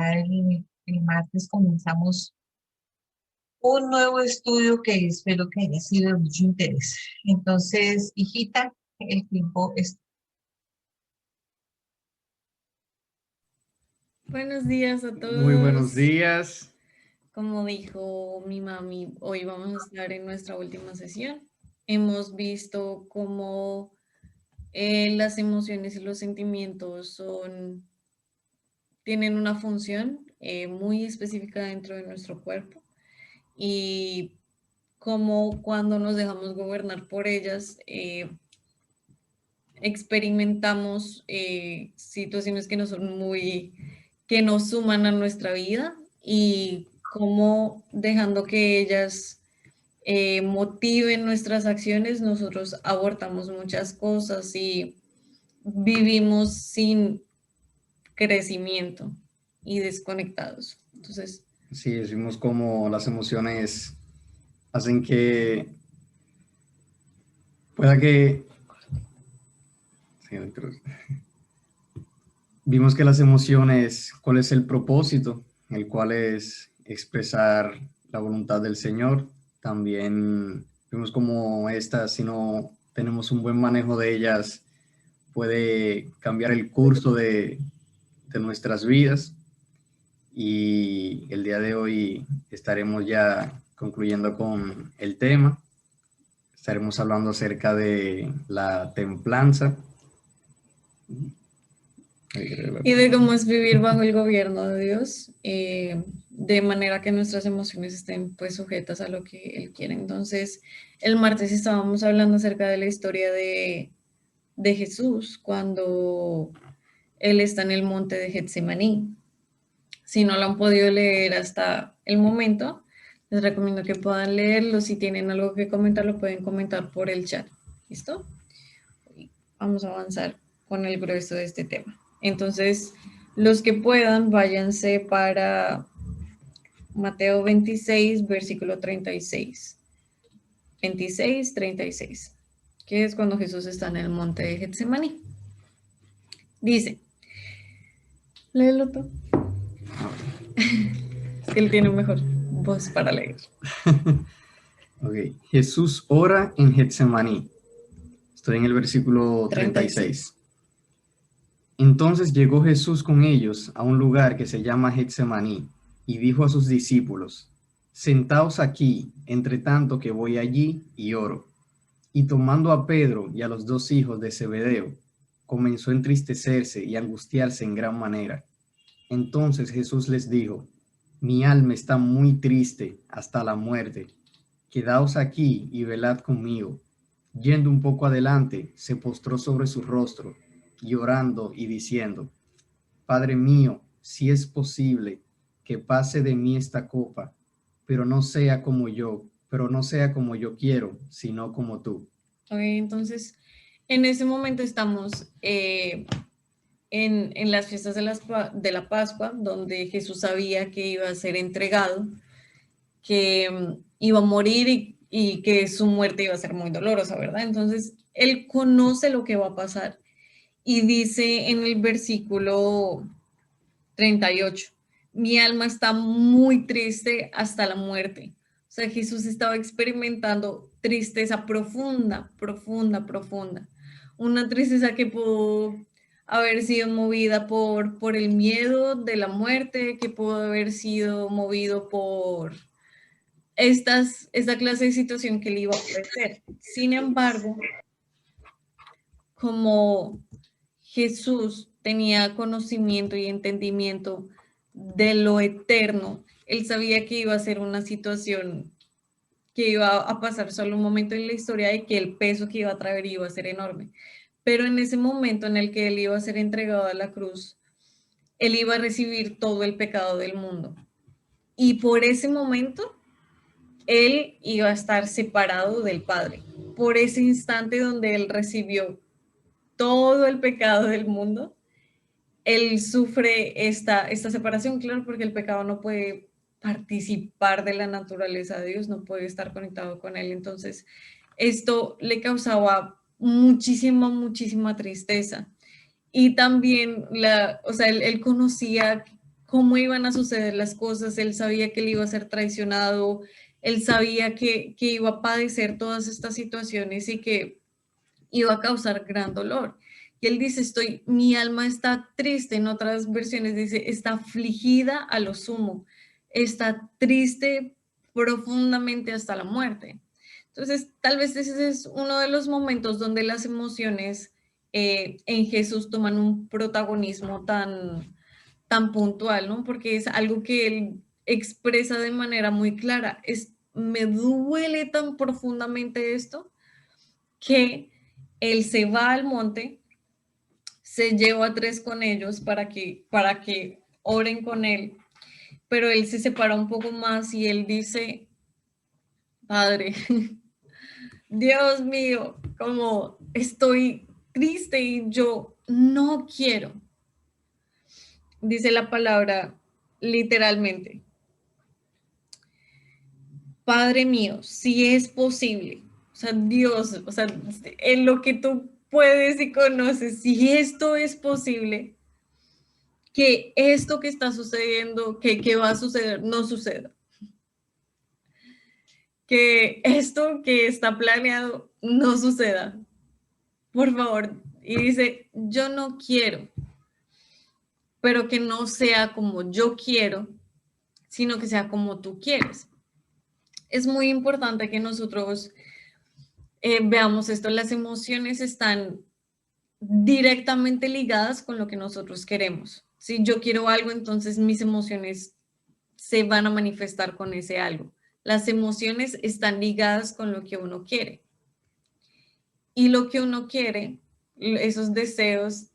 Ya el martes comenzamos un nuevo estudio que espero que haya sido de mucho interés. Entonces, hijita, el tiempo es... Buenos días a Muy buenos todos. días. Como dijo mi mami, hoy vamos a estar en nuestra última sesión. Hemos visto cómo las emociones y los sentimientos tienen una función muy específica dentro de nuestro cuerpo y cómo cuando nos dejamos gobernar por ellas, experimentamos situaciones que no son que nos suman a nuestra vida y cómo dejando que ellas motiven nuestras acciones, nosotros abortamos muchas cosas y vivimos sin crecimiento y desconectados. Entonces, Sí, decimos como las emociones hacen que pueda que... Sí, vimos que las emociones, ¿cuál es el propósito? El cual es expresar la voluntad del Señor. También vimos como estas, si no tenemos un buen manejo de ellas, puede cambiar el curso de nuestras vidas. Y el día de hoy estaremos ya concluyendo con el tema. Estaremos hablando acerca de la templanza. y de cómo es vivir bajo el gobierno de Dios, de manera que nuestras emociones estén pues sujetas a lo que Él quiere. Entonces, el martes estábamos hablando acerca de la historia de Jesús cuando Él está en el monte de Getsemaní. Si no lo han podido leer hasta el momento, les recomiendo que puedan leerlo. Si tienen algo que comentar, lo pueden comentar por el chat. ¿Listo? Vamos a avanzar con el grueso de este tema. Entonces, los que puedan, váyanse para Mateo 26, versículo 36. 26, 36, que es cuando Jesús está en el monte de Getsemaní. Dice, léelo tú. Es que él tiene mejor voz para leer. Ok, Jesús ora en Getsemaní. Estoy en el versículo 36. Entonces llegó Jesús con ellos a un lugar que se llama Getsemaní y dijo a sus discípulos, sentaos aquí, entre tanto que voy allí y oro. Y tomando a Pedro y a los dos hijos de Zebedeo, comenzó a entristecerse y angustiarse en gran manera. Entonces Jesús les dijo, mi alma está muy triste hasta la muerte. Quedaos aquí y velad conmigo. Yendo un poco adelante, se postró sobre su rostro, y orando y diciendo, Padre mío, si es posible, que pase de mí esta copa, pero no sea como yo quiero, sino como tú. Okay, entonces, en ese momento estamos en las fiestas de la Pascua, donde Jesús sabía que iba a ser entregado, que iba a morir y que su muerte iba a ser muy dolorosa, ¿verdad? Entonces, él conoce lo que va a pasar y dice en el versículo 38, mi alma está muy triste hasta la muerte. O sea, Jesús estaba experimentando tristeza profunda, profunda, profunda. Una tristeza que pudo haber sido movida por el miedo de la muerte, que pudo haber sido movido por esta clase de situación que le iba a ofrecer. Sin embargo, como Jesús tenía conocimiento y entendimiento de lo eterno, él sabía que iba a ser una situación que iba a pasar solo un momento en la historia y que el peso que iba a traer iba a ser enorme. Pero en ese momento en el que él iba a ser entregado a la cruz, él iba a recibir todo el pecado del mundo. Y por ese momento, él iba a estar separado del Padre. Por ese instante donde él recibió todo el pecado del mundo, él sufre esta separación, claro, porque el pecado no puede participar de la naturaleza de Dios, no puede estar conectado con él. Entonces, esto le causaba muchísima, muchísima tristeza. Y también, o sea, él conocía cómo iban a suceder las cosas, él sabía que él iba a ser traicionado, él sabía que iba a padecer todas estas situaciones y que iba a causar gran dolor. Y él dice, mi alma está triste, en otras versiones dice, está afligida a lo sumo, está triste profundamente hasta la muerte. Entonces, tal vez ese es uno de los momentos donde las emociones en Jesús toman un protagonismo tan puntual, ¿no? Porque es algo que él expresa de manera muy clara. Me duele tan profundamente esto que él se va al monte, se lleva a 3 con ellos para que oren con él, pero él se separa un poco más y él dice, Padre, Dios mío, como estoy triste y yo no quiero, dice la palabra literalmente, Padre mío, si es posible, o sea, Dios, o sea, en lo que tú puedes y conoces, si esto es posible, que esto que está sucediendo, que va a suceder, no suceda. Que esto que está planeado no suceda. Por favor. Y dice, yo no quiero, pero que no sea como yo quiero, sino que sea como tú quieres. Es muy importante que nosotros veamos esto. Las emociones están directamente ligadas con lo que nosotros queremos. Si yo quiero algo, entonces mis emociones se van a manifestar con ese algo. Las emociones están ligadas con lo que uno quiere. Y lo que uno quiere, esos deseos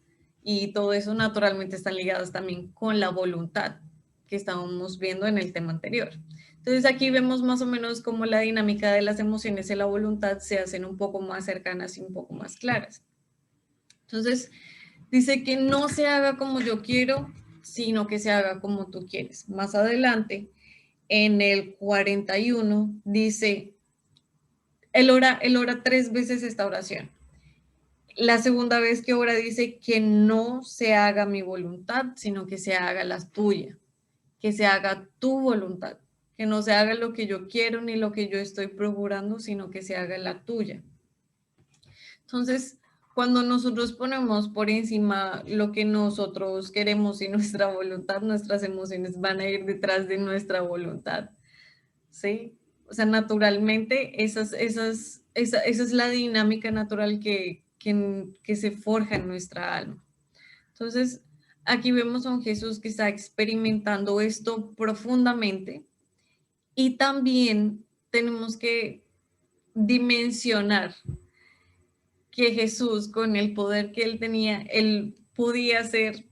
y todo eso naturalmente están ligados también con la voluntad que estábamos viendo en el tema anterior. Entonces aquí vemos más o menos cómo la dinámica de las emociones y la voluntad se hacen un poco más cercanas y un poco más claras. Entonces dice que no se haga como yo quiero, sino que se haga como tú quieres. Más adelante, en el 41, dice, él ora 3 veces esta oración. La segunda vez que ora dice que no se haga mi voluntad, sino que se haga la tuya, que se haga tu voluntad, que no se haga lo que yo quiero ni lo que yo estoy procurando, sino que se haga la tuya. Entonces, cuando nosotros ponemos por encima lo que nosotros queremos y nuestra voluntad, nuestras emociones van a ir detrás de nuestra voluntad, ¿sí? O sea, naturalmente, esa es la dinámica natural que se forja en nuestra alma. Entonces, aquí vemos a un Jesús que está experimentando esto profundamente y también tenemos que dimensionar que Jesús, con el poder que él tenía, él podía hacer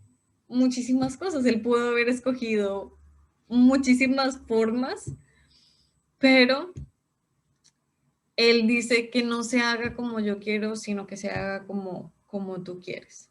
muchísimas cosas, él pudo haber escogido muchísimas formas, pero él dice que no se haga como yo quiero, sino que se haga como tú quieres.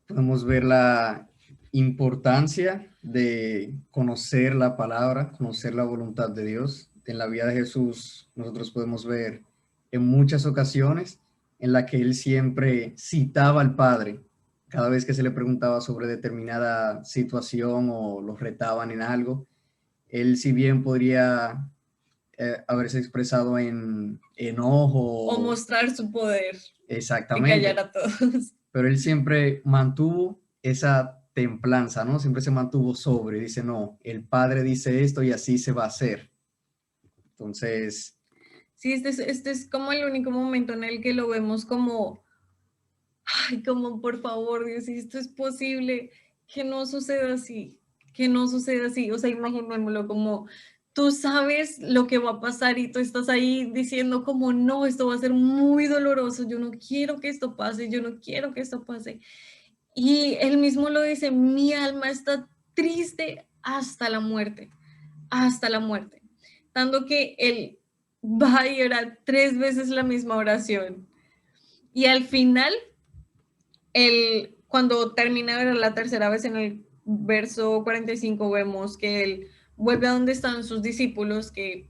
Podemos ver la importancia de conocer la palabra, conocer la voluntad de Dios. En la vida de Jesús nosotros podemos ver en muchas ocasiones en la que él siempre citaba al Padre cada vez que se le preguntaba sobre determinada situación o lo retaban en algo. Él, si bien podría haberse expresado en enojo o mostrar su poder y callar exactamente, a todos. pero él siempre mantuvo esa templanza, ¿no? Siempre se mantuvo sobre, dice, no, el Padre dice esto y así se va a hacer. Entonces, Sí, este es como el único momento en el que lo vemos como, ay, como por favor, Dios, si esto es posible, que no suceda así, que no suceda así. O sea, imaginémoslo como tú sabes lo que va a pasar y tú estás ahí diciendo como, no, esto va a ser muy doloroso, yo no quiero que esto pase, yo no quiero que esto pase. Y él mismo lo dice, mi alma está triste hasta la muerte. Tanto que él va y ora 3 veces la misma oración. Y al final, cuando termina de orar la tercera vez en el verso 45, vemos que él vuelve a donde están sus discípulos, que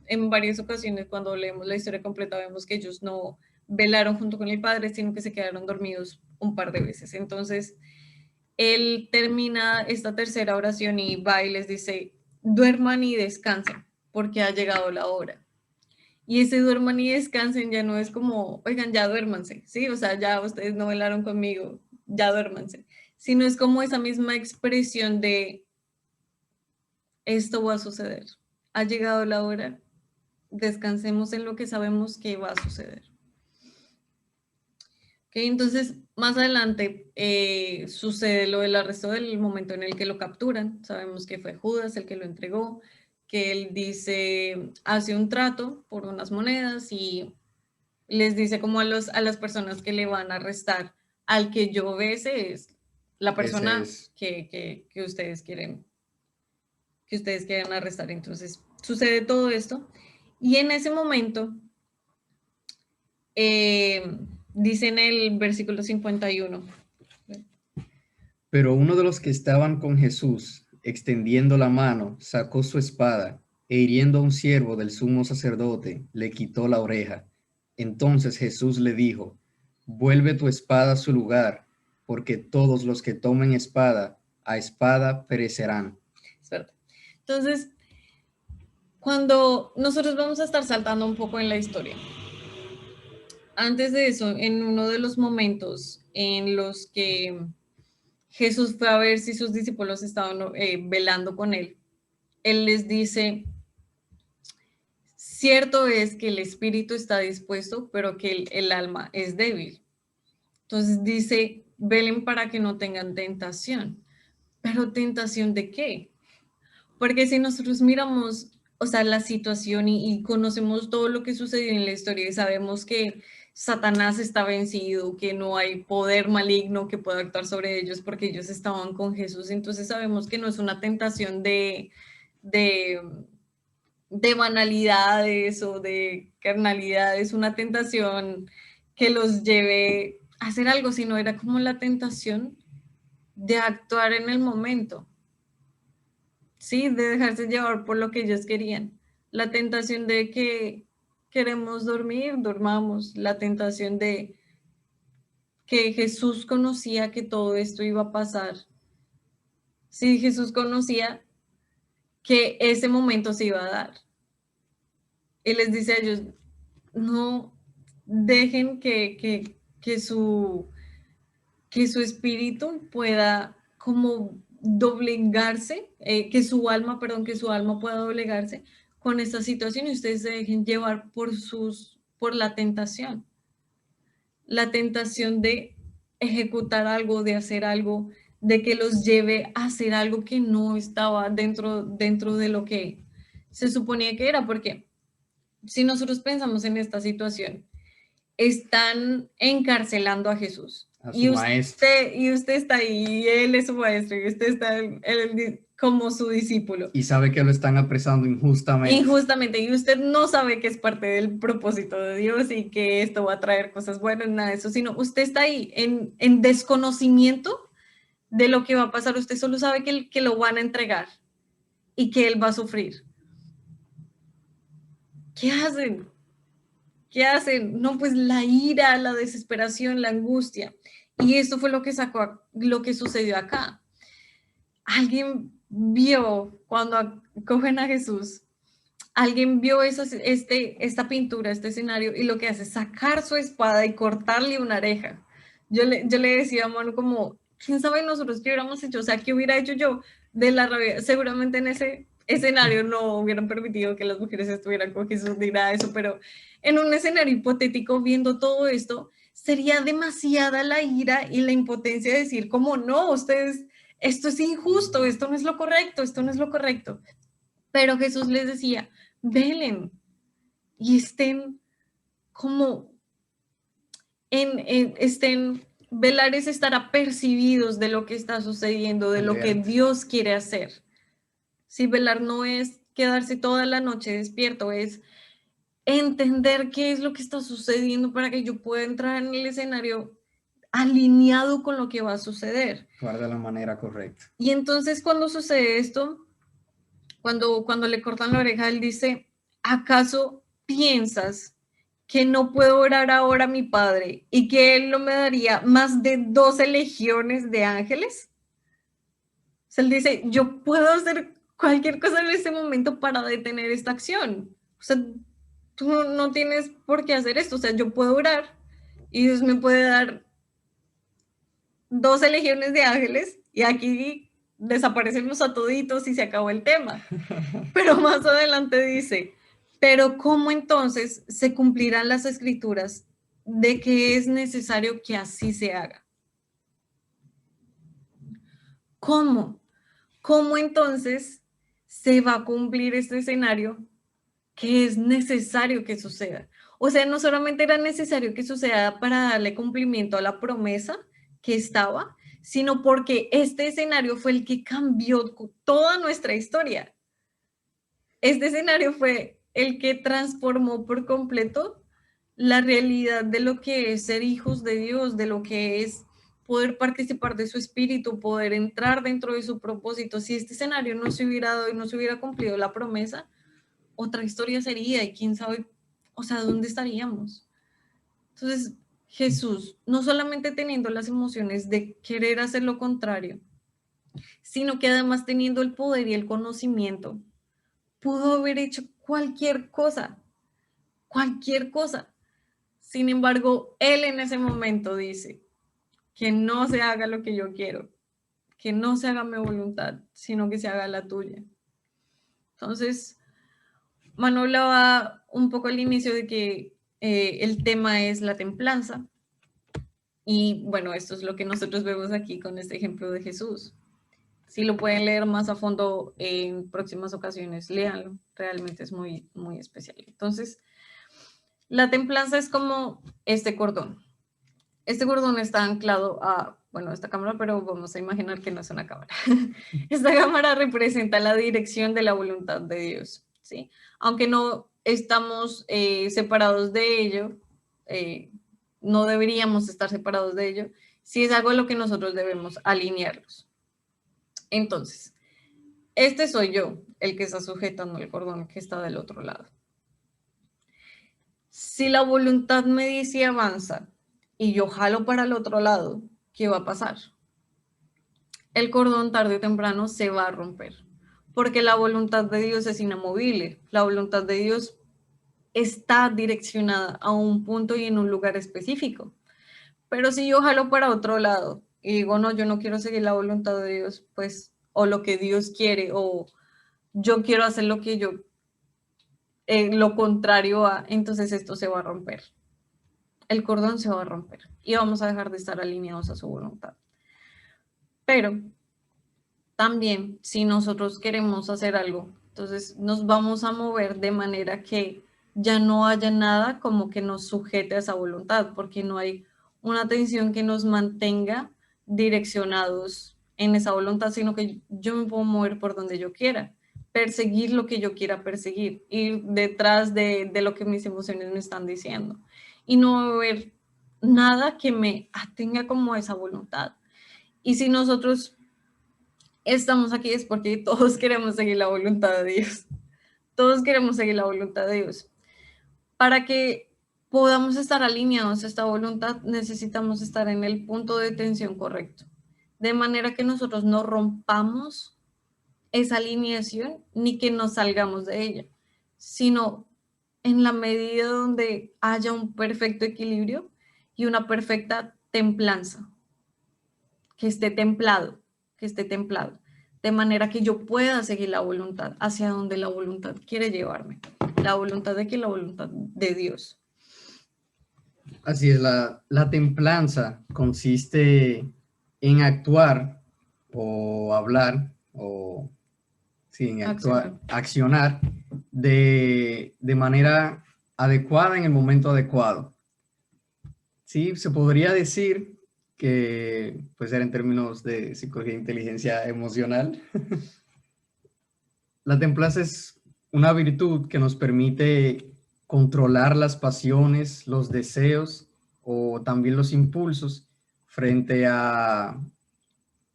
en varias ocasiones cuando leemos la historia completa vemos que ellos no velaron junto con el Padre, sino que se quedaron dormidos un par de veces. Entonces, él termina esta tercera oración y va y les dice, duerman y descansen, porque ha llegado la hora. Y ese duerman y descansen ya no es como, oigan, ya duérmanse, ¿sí? O sea, ya ustedes no velaron conmigo, ya duérmanse. Sino es como esa misma expresión de, esto va a suceder. Ha llegado la hora, descansemos en lo que sabemos que va a suceder. Okay, entonces, más adelante sucede lo del arresto del momento en el que lo capturan. Sabemos que fue Judas el que lo entregó, que él dice, hace un trato por unas monedas y les dice como a las personas que le van a arrestar, al que yo bese es la persona que ustedes quieren arrestar. Entonces, sucede todo esto y en ese momento dice en el versículo 51. Pero uno de los que estaban con Jesús, extendiendo la mano, sacó su espada e hiriendo a un siervo del sumo sacerdote, le quitó la oreja. Entonces Jesús le dijo, vuelve tu espada a su lugar, porque todos los que tomen espada, a espada perecerán. Entonces, cuando nosotros vamos a estar saltando un poco en la historia, antes de eso, en uno de los momentos en los que Jesús fue a ver si sus discípulos estaban velando con él, él les dice, cierto es que el espíritu está dispuesto, pero que el alma es débil. Entonces dice, velen para que no tengan tentación. ¿Pero tentación de qué? Porque si nosotros miramos, o sea, la situación y conocemos todo lo que sucedió en la historia y sabemos que Satanás está vencido, que no hay poder maligno que pueda actuar sobre ellos porque ellos estaban con Jesús, entonces sabemos que no es una tentación de banalidades o de carnalidades, una tentación que los lleve a hacer algo, sino era como la tentación de actuar en el momento, ¿sí? De dejarse llevar por lo que ellos querían. La tentación de que queremos dormir, dormamos. La tentación de que Jesús conocía que todo esto iba a pasar. Sí, Jesús conocía que ese momento se iba a dar. Él les dice a ellos, no dejen que su espíritu pueda como doblegarse, que su alma pueda doblegarse con esta situación y ustedes se dejen llevar por la tentación de ejecutar algo, de hacer algo, de que los lleve a hacer algo que no estaba dentro de lo que se suponía que era, porque si nosotros pensamos en esta situación, están encarcelando a Jesús. Y usted está ahí, y él es su maestro, y usted está como su discípulo. Y sabe que lo están apresando injustamente. Injustamente, y usted no sabe que es parte del propósito de Dios y que esto va a traer cosas buenas, nada de eso, sino usted está ahí en desconocimiento de lo que va a pasar. Usted solo sabe que lo van a entregar y que él va a sufrir. ¿Qué hacen? ¿Qué hacen? No, pues la ira, la desesperación, la angustia. Y esto fue lo que sucedió acá. Alguien vio cuando cogen a Jesús, alguien vio esta pintura, este escenario, y lo que hace es sacar su espada y cortarle una oreja. Yo le decía a Manu como, ¿quién sabe nosotros qué hubiéramos hecho? O sea, ¿qué hubiera hecho yo de la rabia? Seguramente en ese escenario no hubieran permitido que las mujeres estuvieran con Jesús ni nada de eso, pero en un escenario hipotético, viendo todo esto, sería demasiada la ira y la impotencia de decir, ¿cómo no? Ustedes, esto es injusto, esto no es lo correcto, esto no es lo correcto. Pero Jesús les decía, velen y estén como velar es estar apercibidos de lo que está sucediendo, de lo que Dios quiere hacer. Sí, velar no es quedarse toda la noche despierto, es entender qué es lo que está sucediendo para que yo pueda entrar en el escenario alineado con lo que va a suceder. Actuar de la manera correcta. Y entonces cuando sucede esto, cuando le cortan la oreja, él dice, ¿acaso piensas que no puedo orar ahora a mi Padre y que Él no me daría más de 12 legiones de ángeles? sea, él dice, yo puedo hacer cualquier cosa en este momento para detener esta acción. O sea, tú no tienes por qué hacer esto. O sea, yo puedo orar y Dios me puede dar 12 legiones de ángeles y aquí desaparecen los toditos y se acabó el tema. Pero más adelante dice, pero ¿cómo entonces se cumplirán las escrituras de que es necesario que así se haga? ¿Cómo? ¿Cómo entonces se va a cumplir este escenario que es necesario que suceda? O sea, no solamente era necesario que suceda para darle cumplimiento a la promesa que estaba, sino porque este escenario fue el que cambió toda nuestra historia. Este escenario fue el que transformó por completo la realidad de lo que es ser hijos de Dios, de lo que es poder participar de su espíritu, poder entrar dentro de su propósito. Si este escenario no se hubiera dado y no se hubiera cumplido la promesa, otra historia sería y quién sabe, o sea, ¿dónde estaríamos? Entonces, Jesús, no solamente teniendo las emociones de querer hacer lo contrario, sino que además teniendo el poder y el conocimiento, pudo haber hecho cualquier cosa, cualquier cosa. Sin embargo, él en ese momento dice que no se haga lo que yo quiero, que no se haga mi voluntad, sino que se haga la tuya. Entonces, Manu hablaba un poco al inicio de que el tema es la templanza. Y bueno, esto es lo que nosotros vemos aquí con este ejemplo de Jesús. Si lo pueden leer más a fondo en próximas ocasiones, léanlo. Realmente es muy, muy especial. Entonces, la templanza es como este cordón. Este cordón está anclado a, bueno, esta cámara, pero vamos a imaginar que no es una cámara. Esta cámara representa la dirección de la voluntad de Dios, ¿sí? Aunque no estamos separados de ello, no deberíamos estar separados de ello, sí es algo a lo que nosotros debemos alinearlos. Entonces, este soy yo, el que está sujetando el cordón que está del otro lado. Si la voluntad me dice avanza y yo jalo para el otro lado, ¿qué va a pasar? El cordón tarde o temprano se va a romper, porque la voluntad de Dios es inamovible. La voluntad de Dios está direccionada a un punto y en un lugar específico. Pero si yo jalo para otro lado y digo, no, yo no quiero seguir la voluntad de Dios, pues, o lo que Dios quiere, o yo quiero hacer lo que yo, lo contrario a, entonces esto se va a romper. El cordón se va a romper y vamos a dejar de estar alineados a su voluntad. Pero también, si nosotros queremos hacer algo, entonces nos vamos a mover de manera que ya no haya nada como que nos sujete a esa voluntad, porque no hay una tensión que nos mantenga direccionados en esa voluntad, sino que yo me puedo mover por donde yo quiera, perseguir lo que yo quiera perseguir, ir detrás de lo que mis emociones me están diciendo y no va a haber nada que me atenga como a esa voluntad. Y si nosotros estamos aquí es porque todos queremos seguir la voluntad de Dios. Todos queremos seguir la voluntad de Dios. Para que podamos estar alineados a esta voluntad, necesitamos estar en el punto de tensión correcto. De manera que nosotros no rompamos esa alineación ni que nos salgamos de ella, sino en la medida donde haya un perfecto equilibrio y una perfecta templanza, que esté templado, de manera que yo pueda seguir la voluntad hacia donde la voluntad quiere llevarme. La voluntad de que la voluntad de Dios. Así es, la templanza consiste en actuar o hablar o sí, en actuar, accionar de manera adecuada en el momento adecuado. Sí, se podría decir que, pues era en términos de psicología e inteligencia emocional, la templanza es una virtud que nos permite controlar las pasiones, los deseos o también los impulsos frente a,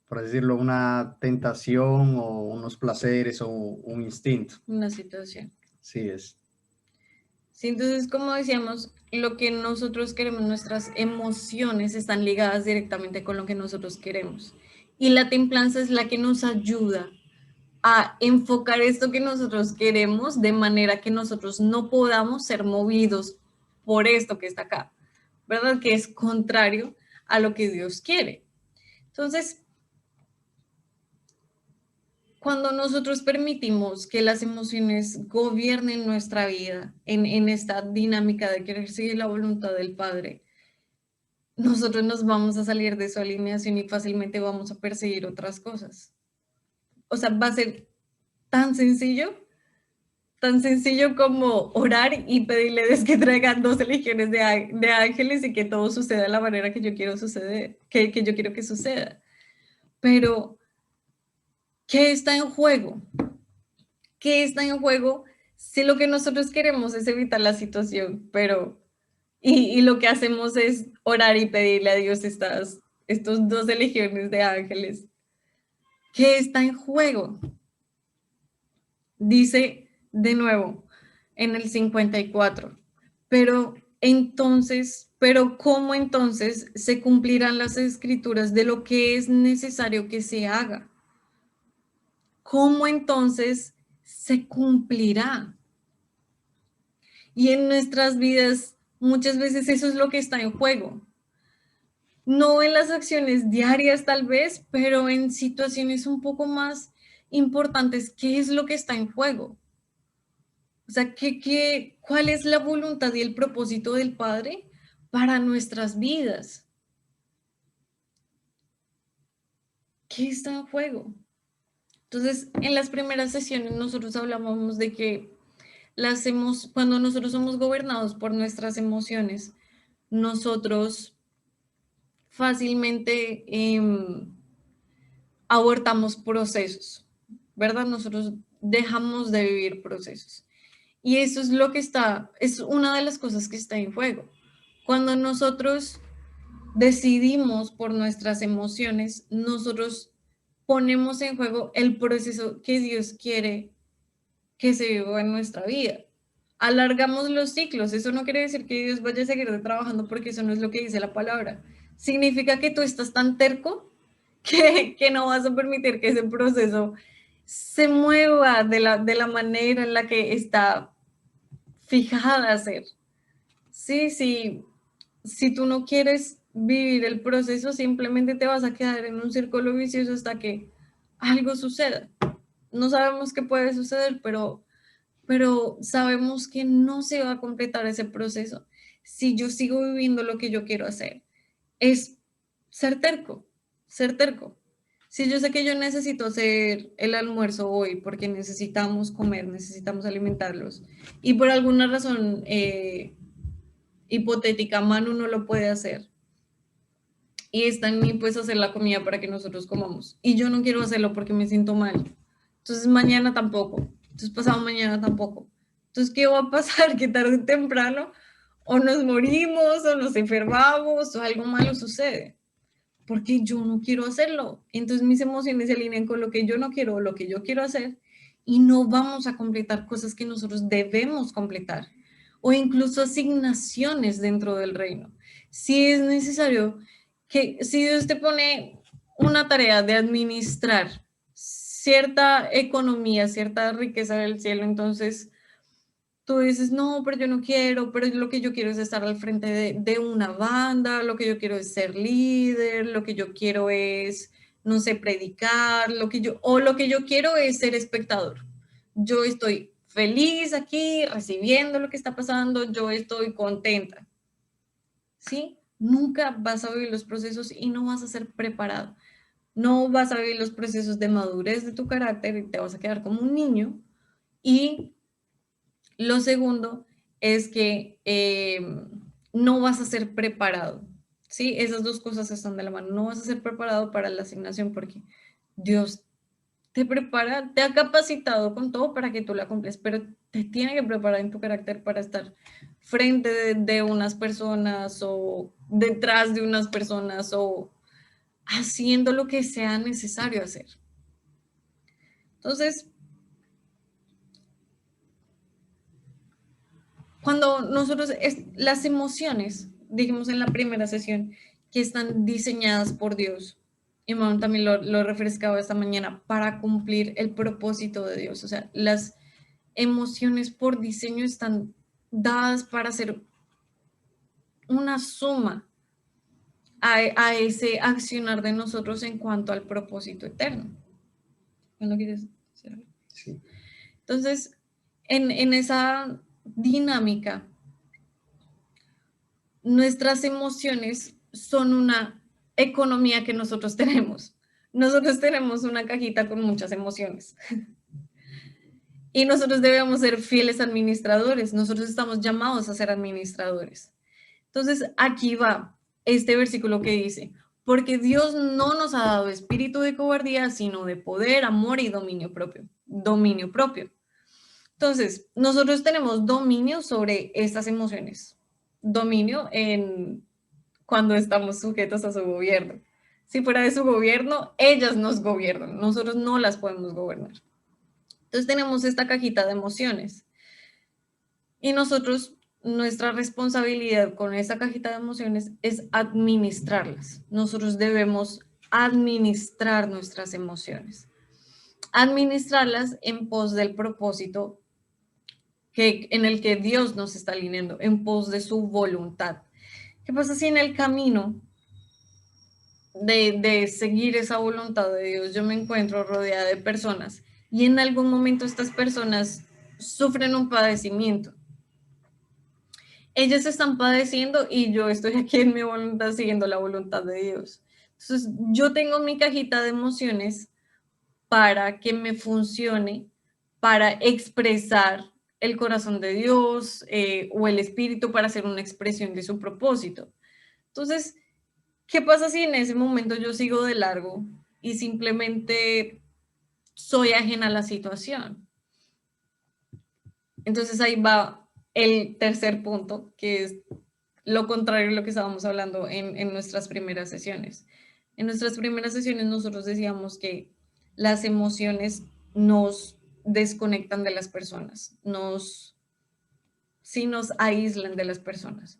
por decirlo, una tentación o unos placeres o un instinto. Una situación. Sí es. Sí, entonces, como decíamos, lo que nosotros queremos, nuestras emociones están ligadas directamente con lo que nosotros queremos. Y la templanza es la que nos ayuda a enfocar esto que nosotros queremos de manera que nosotros no podamos ser movidos por esto que está acá, ¿verdad? Que es contrario a lo que Dios quiere. Entonces, cuando nosotros permitimos que las emociones gobiernen nuestra vida en esta dinámica de querer seguir la voluntad del Padre, nosotros nos vamos a salir de su alineación y fácilmente vamos a perseguir otras cosas. O sea, va a ser tan sencillo como orar y pedirles que traigan 12 legiones de ángeles y que todo suceda de la manera que yo quiero suceder, que yo quiero que suceda. Pero, ¿qué está en juego? ¿Qué está en juego si lo que nosotros queremos es evitar la situación, pero y lo que hacemos es orar y pedirle a Dios estos 12 legiones de ángeles? ¿Qué está en juego? Dice de nuevo en el 54, pero ¿cómo entonces se cumplirán las escrituras de lo que es necesario que se haga? ¿Cómo entonces se cumplirá? Y en nuestras vidas muchas veces eso es lo que está en juego. No en las acciones diarias tal vez, pero en situaciones un poco más importantes, ¿qué es lo que está en juego? O sea, ¿cuál es la voluntad y el propósito del Padre para nuestras vidas? ¿Qué está en juego? Entonces, en las primeras sesiones nosotros hablábamos de que cuando nosotros somos gobernados por nuestras emociones, nosotros fácilmente abortamos procesos, ¿verdad? Nosotros dejamos de vivir procesos. Y eso es es una de las cosas que está en juego. Cuando nosotros decidimos por nuestras emociones, nosotros ponemos en juego el proceso que Dios quiere que se viva en nuestra vida. Alargamos los ciclos. Eso no quiere decir que Dios vaya a seguir trabajando, porque eso no es lo que dice la palabra. Significa que tú estás tan terco que no vas a permitir que ese proceso se mueva de la manera en la que está fijada a ser. Sí, sí, si tú no quieres vivir el proceso, simplemente te vas a quedar en un círculo vicioso hasta que algo suceda. No sabemos qué puede suceder, pero sabemos que no se va a completar ese proceso si yo sigo viviendo lo que yo quiero hacer. Es ser terco, ser terco. Si yo sé que yo necesito hacer el almuerzo hoy porque necesitamos comer, necesitamos alimentarlos, y por alguna razón hipotética, Manu no lo puede hacer, y está en mí pues hacer la comida para que nosotros comamos, y yo no quiero hacerlo porque me siento mal, entonces mañana tampoco, entonces pasado mañana tampoco. Entonces, ¿qué va a pasar? Que tarde o temprano o nos morimos o nos enfermamos o algo malo sucede, porque yo no quiero hacerlo. Entonces mis emociones se alinean con lo que yo no quiero, lo que yo quiero hacer, y no vamos a completar cosas que nosotros debemos completar, o incluso asignaciones dentro del reino. Si es necesario si Dios te pone una tarea de administrar cierta economía, cierta riqueza del cielo, entonces tú dices, no, pero yo no quiero, pero lo que yo quiero es estar al frente de una banda, lo que yo quiero es ser líder, lo que yo quiero es, no sé, predicar, lo que yo quiero es ser espectador. Yo estoy feliz aquí, recibiendo lo que está pasando, yo estoy contenta. ¿Sí? Nunca vas a vivir los procesos y no vas a ser preparado. No vas a vivir los procesos de madurez de tu carácter y te vas a quedar como un niño. Y lo segundo es que no vas a ser preparado, ¿sí? Esas dos cosas están de la mano. No vas a ser preparado para la asignación porque Dios te prepara, te ha capacitado con todo para que tú la cumples, pero te tiene que preparar en tu carácter para estar frente de unas personas o detrás de unas personas o haciendo lo que sea necesario hacer. Entonces, cuando nosotros, las emociones, dijimos en la primera sesión, que están diseñadas por Dios, y Manuel también lo refrescaba esta mañana, para cumplir el propósito de Dios. O sea, las emociones por diseño están dadas para hacer una suma a ese accionar de nosotros en cuanto al propósito eterno. ¿Cuándo quieres decir algo? Sí. Entonces, en esa dinámica, nuestras emociones son una economía que nosotros tenemos. Nosotros tenemos una cajita con muchas emociones. Y nosotros debemos ser fieles administradores. Nosotros estamos llamados a ser administradores. Entonces, aquí va este versículo que dice, porque Dios no nos ha dado espíritu de cobardía, sino de poder, amor y dominio propio. Dominio propio. Entonces, nosotros tenemos dominio sobre estas emociones. Dominio en cuando estamos sujetos a su gobierno. Si fuera de su gobierno, ellas nos gobiernan. Nosotros no las podemos gobernar. Entonces tenemos esta cajita de emociones y nosotros, nuestra responsabilidad con esta cajita de emociones es administrarlas. Nosotros debemos administrar nuestras emociones, administrarlas en pos del propósito en el que Dios nos está alineando, en pos de su voluntad. ¿Qué pasa si en el camino de seguir esa voluntad de Dios yo me encuentro rodeada de personas y en algún momento estas personas sufren un padecimiento? Ellas están padeciendo y yo estoy aquí en mi voluntad siguiendo la voluntad de Dios. Entonces yo tengo mi cajita de emociones para que me funcione, para expresar el corazón de Dios o el espíritu para hacer una expresión de su propósito. Entonces, ¿qué pasa si en ese momento yo sigo de largo y simplemente soy ajena a la situación? Entonces ahí va el tercer punto, que es lo contrario a lo que estábamos hablando en nuestras primeras sesiones. En nuestras primeras sesiones nosotros decíamos que las emociones nos desconectan de las personas, sí nos aíslan de las personas,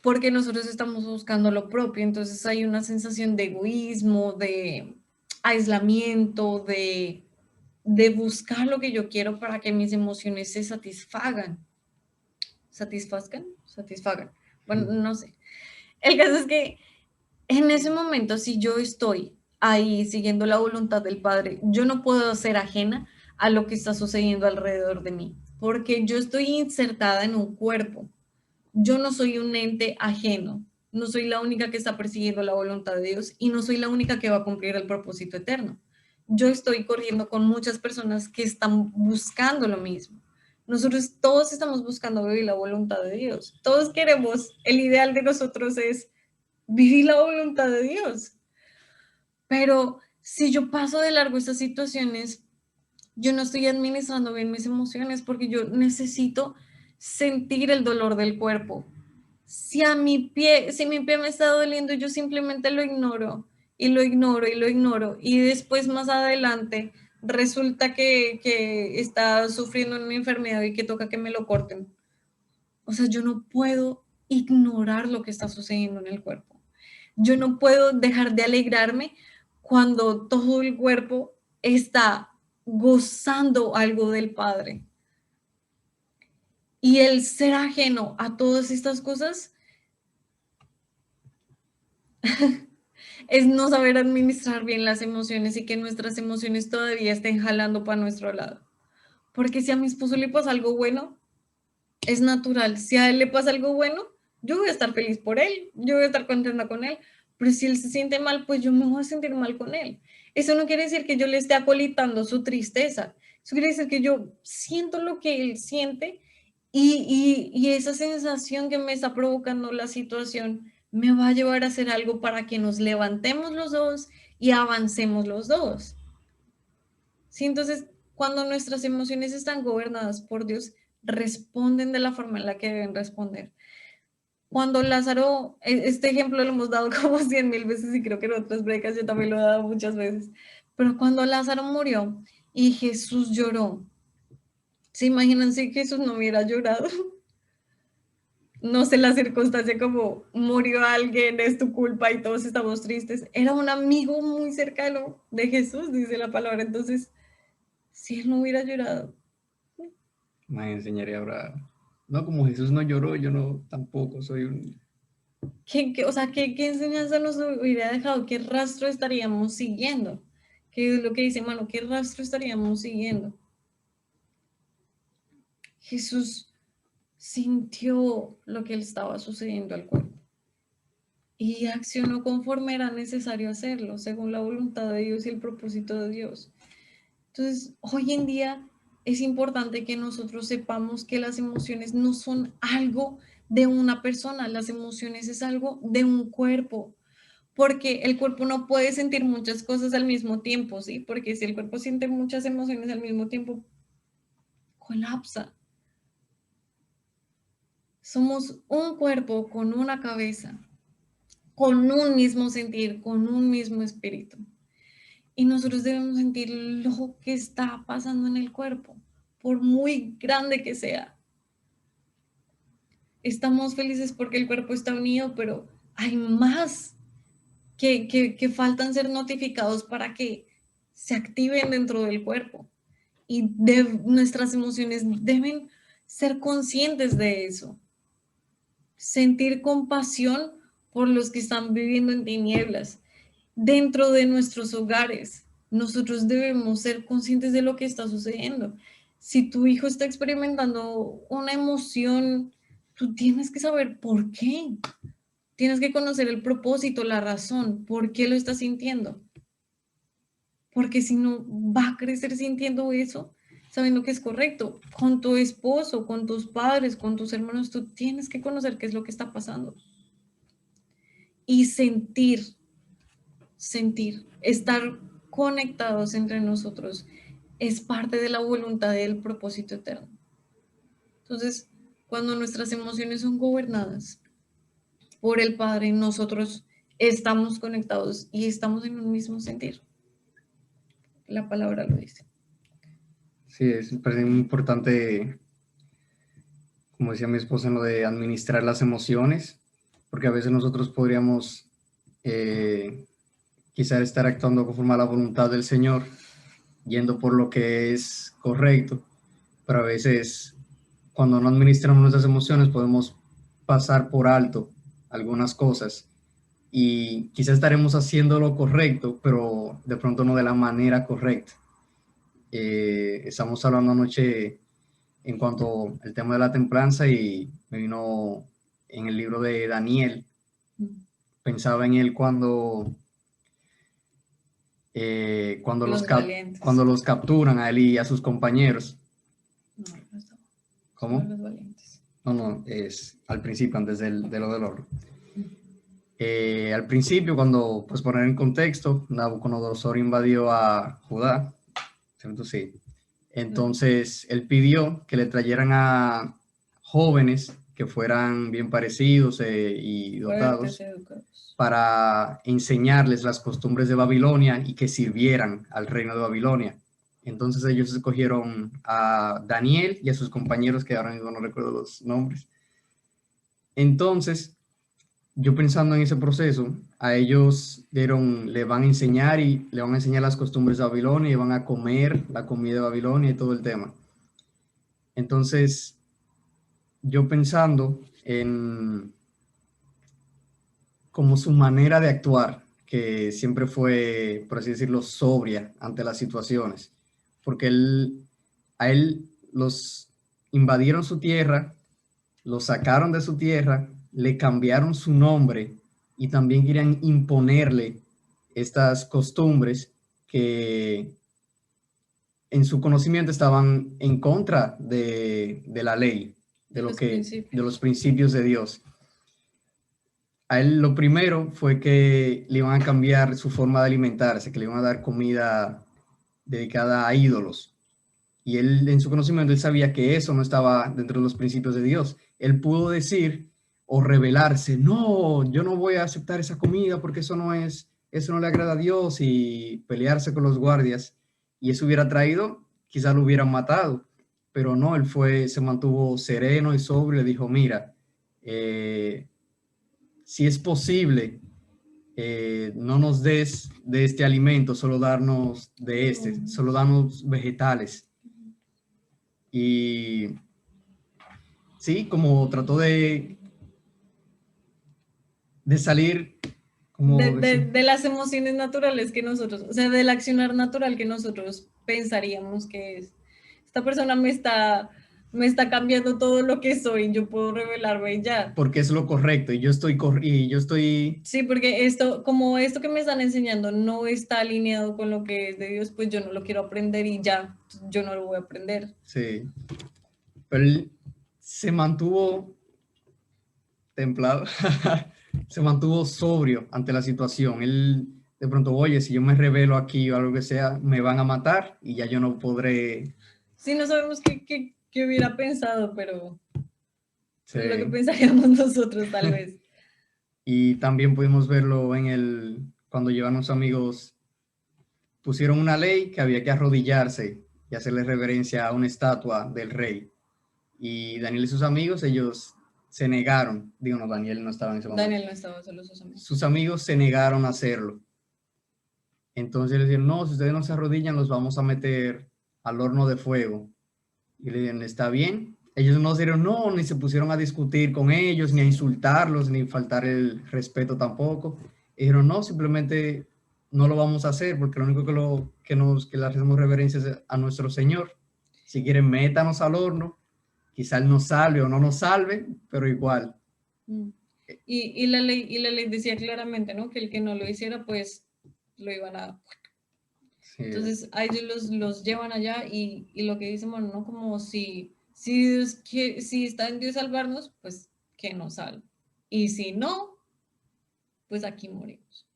porque nosotros estamos buscando lo propio, entonces hay una sensación de egoísmo, de aislamiento, de buscar lo que yo quiero para que mis emociones se satisfagan. ¿Satisfagan? Bueno, no sé. El caso es que en ese momento, si yo estoy ahí siguiendo la voluntad del Padre, yo no puedo ser ajena a lo que está sucediendo alrededor de mí, porque yo estoy insertada en un cuerpo. Yo no soy un ente ajeno, no soy la única que está persiguiendo la voluntad de Dios y no soy la única que va a cumplir el propósito eterno. Yo estoy corriendo con muchas personas que están buscando lo mismo. Nosotros todos estamos buscando vivir la voluntad de Dios. Todos queremos, el ideal de nosotros es vivir la voluntad de Dios. Pero si yo paso de largo estas situaciones, yo no estoy administrando bien mis emociones porque yo necesito sentir el dolor del cuerpo. Si mi pie me está doliendo, yo simplemente lo ignoro y lo ignoro y lo ignoro. Y después más adelante resulta que está sufriendo una enfermedad y que toca que me lo corten. O sea, yo no puedo ignorar lo que está sucediendo en el cuerpo. Yo no puedo dejar de alegrarme cuando todo el cuerpo está gozando algo del Padre. Y el ser ajeno a todas estas cosas es no saber administrar bien las emociones y que nuestras emociones todavía estén jalando para nuestro lado. Porque si a mi esposo le pasa algo bueno, es natural. Si a él le pasa algo bueno, yo voy a estar feliz por él, yo voy a estar contenta con él. Pero si él se siente mal, pues yo me voy a sentir mal con él. Eso no quiere decir que yo le esté acolitando su tristeza. Eso quiere decir que yo siento lo que él siente y esa sensación que me está provocando la situación me va a llevar a hacer algo para que nos levantemos los dos y avancemos los dos. ¿Sí? Entonces, cuando nuestras emociones están gobernadas por Dios, responden de la forma en la que deben responder. Cuando Lázaro, este ejemplo lo hemos dado como 100,000 veces y creo que en otras precas yo también lo he dado muchas veces, pero cuando Lázaro murió y Jesús lloró, ¿se imaginan si Jesús no hubiera llorado? no sé la circunstancia como murió alguien, es tu culpa y todos estamos tristes. Era un amigo muy cercano de Jesús, dice la palabra. Entonces, si él no hubiera llorado, Me enseñaría ahora. No, como Jesús no lloró, yo no tampoco soy un... o sea, ¿qué enseñanza nos hubiera dejado? ¿Qué rastro estaríamos siguiendo? ¿Qué es lo que dice, mano? ¿Qué rastro estaríamos siguiendo? Jesús sintió lo que le estaba sucediendo al cuerpo y accionó conforme era necesario hacerlo, según la voluntad de Dios y el propósito de Dios. Entonces, hoy en día es importante que nosotros sepamos que las emociones no son algo de una persona, las emociones es algo de un cuerpo, porque el cuerpo no puede sentir muchas cosas al mismo tiempo, ¿sí? Porque si el cuerpo siente muchas emociones al mismo tiempo, colapsa. Somos un cuerpo con una cabeza, con un mismo sentir, con un mismo espíritu. Y nosotros debemos sentir lo que está pasando en el cuerpo, por muy grande que sea. Estamos felices porque el cuerpo está unido, pero hay más que faltan ser notificados para que se activen dentro del cuerpo. Y nuestras emociones deben ser conscientes de eso. Sentir compasión por los que están viviendo en tinieblas. Dentro de nuestros hogares, nosotros debemos ser conscientes de lo que está sucediendo. Si tu hijo está experimentando una emoción, tú tienes que saber por qué. Tienes que conocer el propósito, la razón, por qué lo está sintiendo. Porque si no, va a crecer sintiendo eso, sabiendo que es correcto. Con tu esposo, con tus padres, con tus hermanos, tú tienes que conocer qué es lo que está pasando. Y sentir, estar conectados entre nosotros es parte de la voluntad del propósito eterno. Entonces, cuando nuestras emociones son gobernadas por el Padre, nosotros estamos conectados y estamos en un mismo sentir. La palabra lo dice. Sí, es parece muy importante, como decía mi esposa, en lo de administrar las emociones, porque a veces nosotros podríamos quizás estar actuando conforme a la voluntad del Señor, yendo por lo que es correcto, pero a veces cuando no administramos nuestras emociones podemos pasar por alto algunas cosas y quizás estaremos haciendo lo correcto, pero de pronto no de la manera correcta. Estamos hablando anoche en cuanto al tema de la templanza y me vino en el libro de Daniel, pensaba en él cuando cuando los capturan a él y a sus compañeros. No está. ¿Cómo? Los valientes. No, es al principio, antes de lo del horno. Al principio, cuando, pues poner en contexto, Nabucodonosor invadió a Judá, ¿cierto? Sí. Entonces, él pidió que le trajeran a jóvenes que fueran bien parecidos y dotados para enseñarles las costumbres de Babilonia y que sirvieran al reino de Babilonia. Entonces ellos escogieron a Daniel y a sus compañeros, que ahora mismo no recuerdo los nombres. Entonces, yo pensando en ese proceso, a ellos le van a enseñar y le van a enseñar las costumbres de Babilonia y van a comer la comida de Babilonia y todo el tema. Entonces, yo pensando en como su manera de actuar, que siempre fue, por así decirlo, sobria ante las situaciones, porque a él los invadieron su tierra, lo sacaron de su tierra, le cambiaron su nombre y también querían imponerle estas costumbres que en su conocimiento estaban en contra de la ley, de los principios de Dios. A él lo primero fue que le iban a cambiar su forma de alimentarse, que le iban a dar comida dedicada a ídolos. Y él, en su conocimiento, él sabía que eso no estaba dentro de los principios de Dios. Él pudo decir o rebelarse, no, yo no voy a aceptar esa comida porque eso no le agrada a Dios, y pelearse con los guardias. Y eso hubiera traído, quizás lo hubieran matado, pero no, él se mantuvo sereno y sobrio y le dijo, mira, si es posible, no nos des de este alimento, solo darnos de este, solo darnos vegetales. Y sí, como trató de salir, como de las emociones naturales que nosotros, o sea, del accionar natural que nosotros pensaríamos que es. Esta persona me está cambiando todo lo que soy, yo puedo revelarme y ya. porque es lo correcto y yo estoy. Sí, porque esto, como esto que me están enseñando no está alineado con lo que es de Dios, pues yo no lo quiero aprender y ya, yo no lo voy a aprender. Sí, pero él se mantuvo templado, se mantuvo sobrio ante la situación. Él de pronto, oye, si yo me revelo aquí o algo que sea, me van a matar y ya yo no podré. Sí, no sabemos qué hubiera pensado, pero Sí. es lo que pensaríamos nosotros tal vez. Y también pudimos verlo cuando llevan unos amigos, pusieron una ley que había que arrodillarse y hacerle reverencia a una estatua del rey. Y Daniel y sus amigos, ellos se negaron. Digo, no, Daniel no estaba en ese momento. Daniel no estaba, solo sus amigos. Sus amigos se negaron a hacerlo. Entonces le dijeron, no, si ustedes no se arrodillan, los vamos a meter al horno de fuego. Y le dijeron, ¿está bien? Ellos no dijeron no, ni se pusieron a discutir con ellos, ni a insultarlos, ni faltar el respeto tampoco. Dijeron, no, simplemente no lo vamos a hacer, porque lo único que le hacemos reverencia es a nuestro Señor. Si quieren, métanos al horno, quizá Él nos salve o no nos salve, pero igual. Y la ley decía claramente, ¿no? Que el que no lo hiciera, pues lo iban a... Sí. Entonces a ellos los llevan allá y lo que dicen, bueno, ¿no? Como si está en Dios salvarnos, pues que nos salve. Y si no, pues aquí morimos.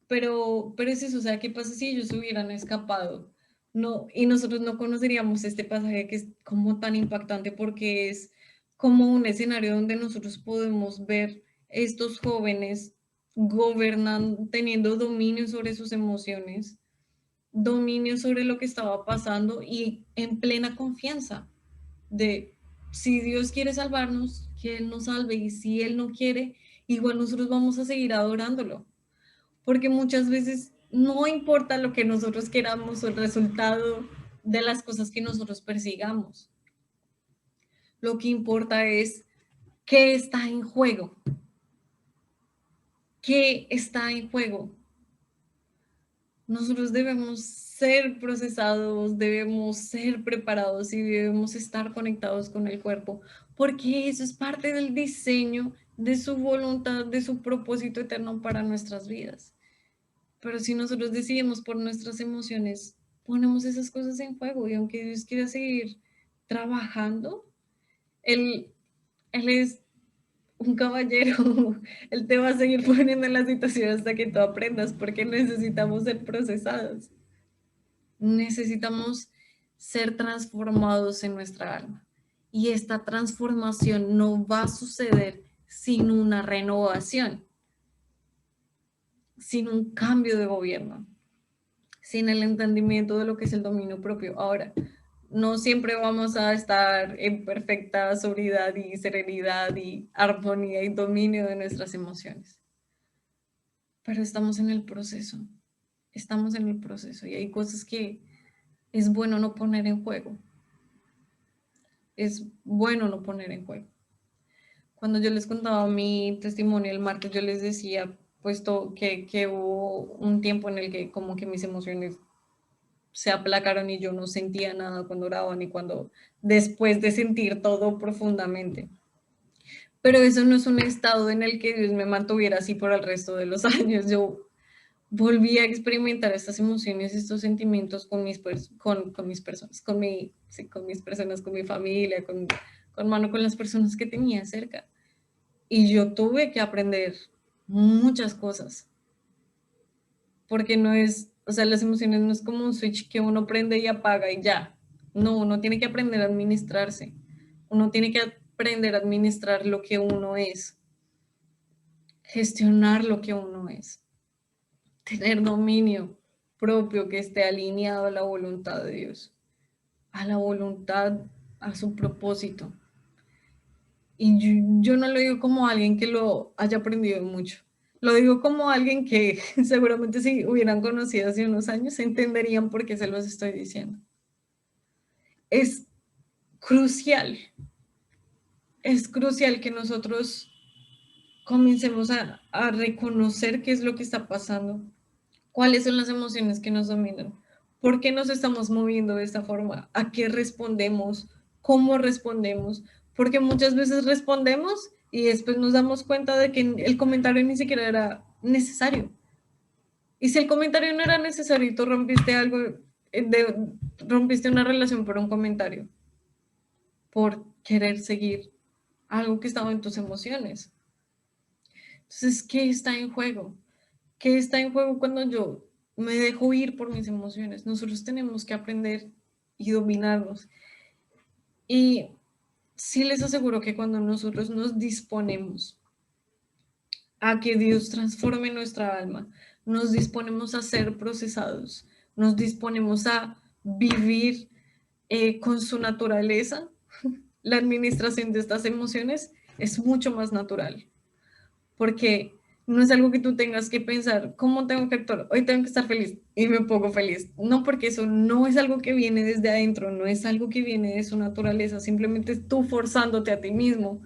Pero es eso, o sea, ¿qué pasa si ellos hubieran escapado? No, y nosotros no conoceríamos este pasaje que es como tan impactante porque es como un escenario donde nosotros podemos ver estos jóvenes gobernando, teniendo dominio sobre sus emociones, dominio sobre lo que estaba pasando y en plena confianza de si Dios quiere salvarnos, que Él nos salve, y si Él no quiere, igual nosotros vamos a seguir adorándolo, porque muchas veces no importa lo que nosotros queramos o el resultado de las cosas que nosotros persigamos. Lo que importa es qué está en juego. ¿Qué está en juego? Nosotros debemos ser procesados, debemos ser preparados y debemos estar conectados con el cuerpo, porque eso es parte del diseño de su voluntad, de su propósito eterno para nuestras vidas. Pero si nosotros decidimos por nuestras emociones, ponemos esas cosas en juego y aunque Dios quiera seguir trabajando, Él es un caballero, Él te va a seguir poniendo en la situación hasta que tú aprendas, porque necesitamos ser procesados. Necesitamos ser transformados en nuestra alma. Y esta transformación no va a suceder sin una renovación, sin un cambio de gobierno, sin el entendimiento de lo que es el dominio propio. Ahora, no siempre vamos a estar en perfecta sobriedad y serenidad y armonía y dominio de nuestras emociones. Pero estamos en el proceso. Estamos en el proceso y hay cosas que es bueno no poner en juego. Es bueno no poner en juego. Cuando yo les contaba mi testimonio el martes, yo les decía, puesto que hubo un tiempo en el que como que mis emociones se aplacaron y yo no sentía nada cuando oraba ni cuando después de sentir todo profundamente. Pero eso no es un estado en el que Dios me mantuviera así por el resto de los años. Yo volví a experimentar estas emociones, estos sentimientos con mis personas, con mis personas, con mi familia, con las personas que tenía cerca. Y yo tuve que aprender muchas cosas. Porque no es, o sea, las emociones no es como un switch que uno prende y apaga y ya. No, uno tiene que aprender a administrarse. Uno tiene que aprender a administrar lo que uno es. Gestionar lo que uno es. Tener dominio propio que esté alineado a la voluntad de Dios. A la voluntad, a su propósito. Y yo no lo digo como alguien que lo haya aprendido mucho. Lo digo como alguien que seguramente si hubieran conocido hace unos años entenderían por qué se los estoy diciendo. Es crucial, es crucial que nosotros comencemos a reconocer qué es lo que está pasando, cuáles son las emociones que nos dominan, por qué nos estamos moviendo de esta forma, a qué respondemos, cómo respondemos, porque muchas veces respondemos y después nos damos cuenta de que el comentario ni siquiera era necesario. Y si el comentario no era necesario y tú rompiste algo, rompiste una relación por un comentario, por querer seguir algo que estaba en tus emociones. Entonces, ¿qué está en juego? ¿Qué está en juego cuando yo me dejo ir por mis emociones? Nosotros tenemos que aprender y dominarnos. Y sí les aseguro que cuando nosotros nos disponemos a que Dios transforme nuestra alma, nos disponemos a ser procesados, nos disponemos a vivir con su naturaleza, la administración de estas emociones es mucho más natural, porque no es algo que tú tengas que pensar, ¿cómo tengo que actuar? Hoy tengo que estar feliz y me pongo feliz. No, porque eso no es algo que viene desde adentro, no es algo que viene de su naturaleza, simplemente es tú forzándote a ti mismo.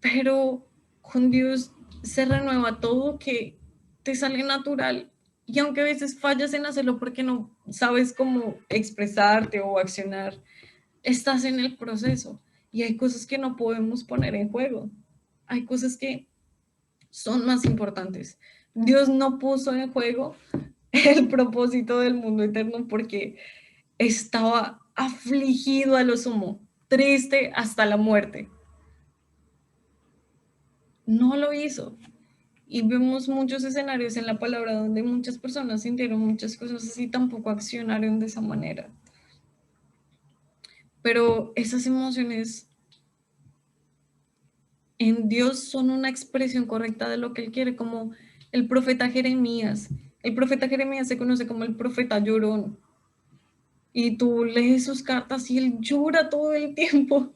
Pero con Dios se renueva todo, que te sale natural. Y aunque a veces fallas en hacerlo porque no sabes cómo expresarte o accionar, estás en el proceso y hay cosas que no podemos poner en juego. Hay cosas que son más importantes. Dios no puso en juego el propósito del mundo eterno porque estaba afligido a lo sumo, triste hasta la muerte. No lo hizo. Y vemos muchos escenarios en la palabra donde muchas personas sintieron muchas cosas así y tampoco accionaron de esa manera. Pero esas emociones en Dios son una expresión correcta de lo que Él quiere, como el profeta Jeremías. El profeta Jeremías se conoce como el profeta llorón. Y tú lees sus cartas y él llora todo el tiempo,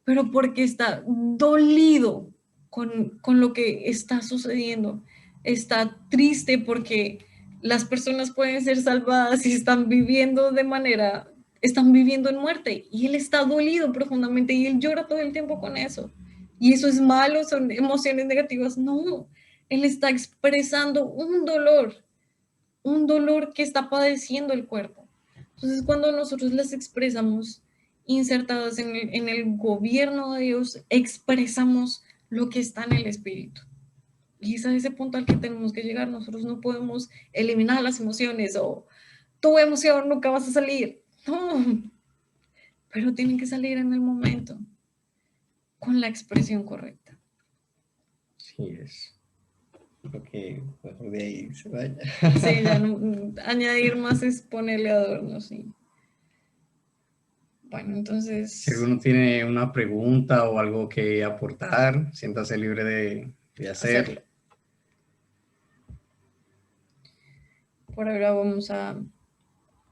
pero porque está dolido con lo que está sucediendo. Está triste porque las personas pueden ser salvadas y están viviendo están viviendo en muerte. Y él está dolido profundamente y él llora todo el tiempo con eso. Y eso es malo, son emociones negativas. No, él está expresando un dolor que está padeciendo el cuerpo. Entonces, cuando nosotros las expresamos insertadas en el gobierno de Dios, expresamos lo que está en el espíritu. Y es a ese punto al que tenemos que llegar. Nosotros no podemos eliminar las emociones o tu emoción nunca vas a salir. No, pero tienen que salir en el momento con la expresión correcta. Sí es. Porque mejor de ahí se vaya. Sí, ya no, añadir más es ponerle adornos. Sí. Bueno, entonces... Si alguno tiene una pregunta o algo que aportar, siéntase libre de hacerlo. Por ahora vamos a...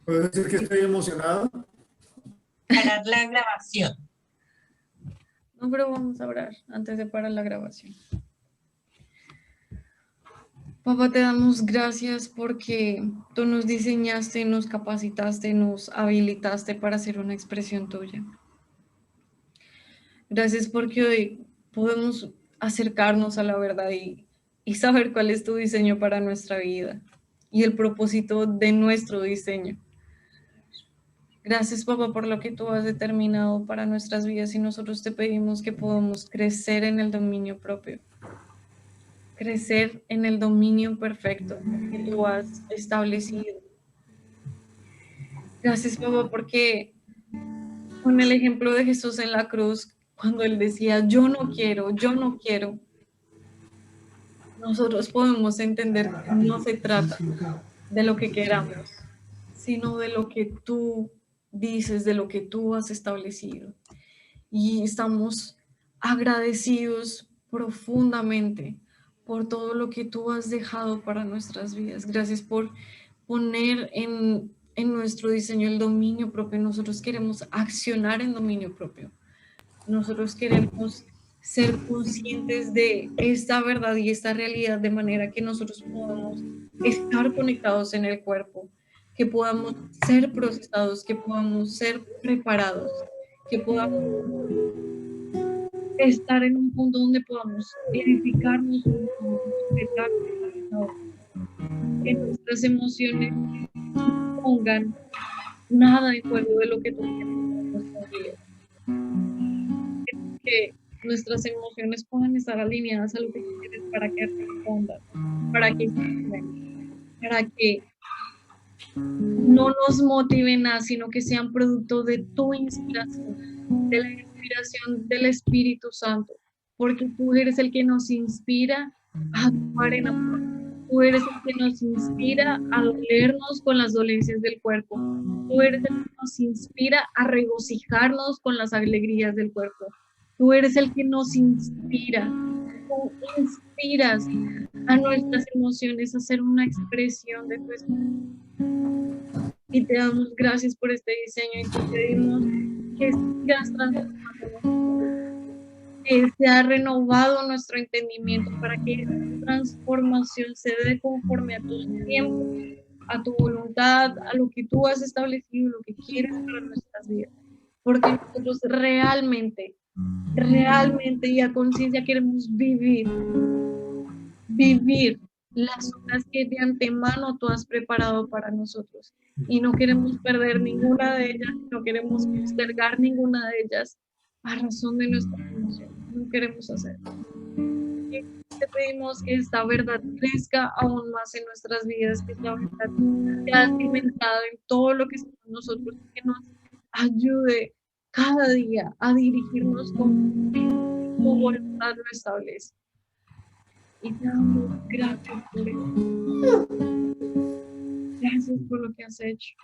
¿Puedo decir que estoy emocionado? Parar la grabación. No, pero vamos a orar antes de parar la grabación. Papá, te damos gracias porque tú nos diseñaste, nos capacitaste, nos habilitaste para hacer una expresión tuya. Gracias porque hoy podemos acercarnos a la verdad y saber cuál es tu diseño para nuestra vida y el propósito de nuestro diseño. Gracias, papá, por lo que tú has determinado para nuestras vidas y nosotros te pedimos que podamos crecer en el dominio propio. Crecer en el dominio perfecto que tú has establecido. Gracias, papá, porque con el ejemplo de Jesús en la cruz, cuando él decía, yo no quiero, nosotros podemos entender que no se trata de lo que queramos, sino de lo que tú dices, de lo que tú has establecido. Y estamos agradecidos profundamente por todo lo que tú has dejado para nuestras vidas. Gracias por poner en nuestro diseño el dominio propio. Nosotros queremos accionar en dominio propio. nosotros queremos ser conscientes de esta verdad y esta realidad de manera que nosotros podamos estar conectados en el cuerpo, que podamos ser procesados, que podamos ser preparados, que podamos estar en un punto donde podamos edificarnos, donde podamos respetarnos, que nuestras emociones pongan nada en juego de lo que tú quieres en nuestras vidas. Que nuestras emociones puedan estar alineadas a lo que tú quieres para que respondan, para que no nos motiven nada, sino que sean producto de tu inspiración, de la inspiración del Espíritu Santo, porque tú eres el que nos inspira a actuar en amor. Tú eres el que nos inspira a dolernos con las dolencias del cuerpo. Tú eres el que nos inspira a regocijarnos con las alegrías del cuerpo. Tú eres el que nos inspira. Tú inspiras a nuestras emociones a ser una expresión de tu espíritu. Y te damos gracias por este diseño y te pedimos que sigas transformándonos, que sea renovado nuestro entendimiento para que esta transformación se dé conforme a tus tiempos, a tu voluntad, a lo que tú has establecido, lo que quieres para nuestras vidas. Porque nosotros realmente y a conciencia queremos vivir las horas que de antemano tú has preparado para nosotros. Y no queremos perder ninguna de ellas, no queremos postergar ninguna de ellas a razón de nuestra emoción. No queremos hacer. Y te pedimos que esta verdad crezca aún más en nuestras vidas, que esta verdad sea cimentada en todo lo que somos nosotros, que nos ayude cada día a dirigirnos con tu voluntad lo establece. Y te damos gracias por eso. Gracias por lo que has hecho.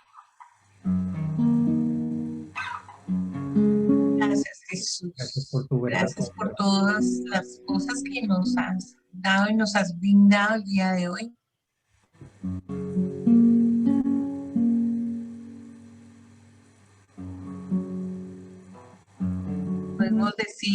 Gracias, Jesús. Gracias por tu verdad. Gracias por todas las cosas que nos has dado y nos has brindado el día de hoy. Podemos decir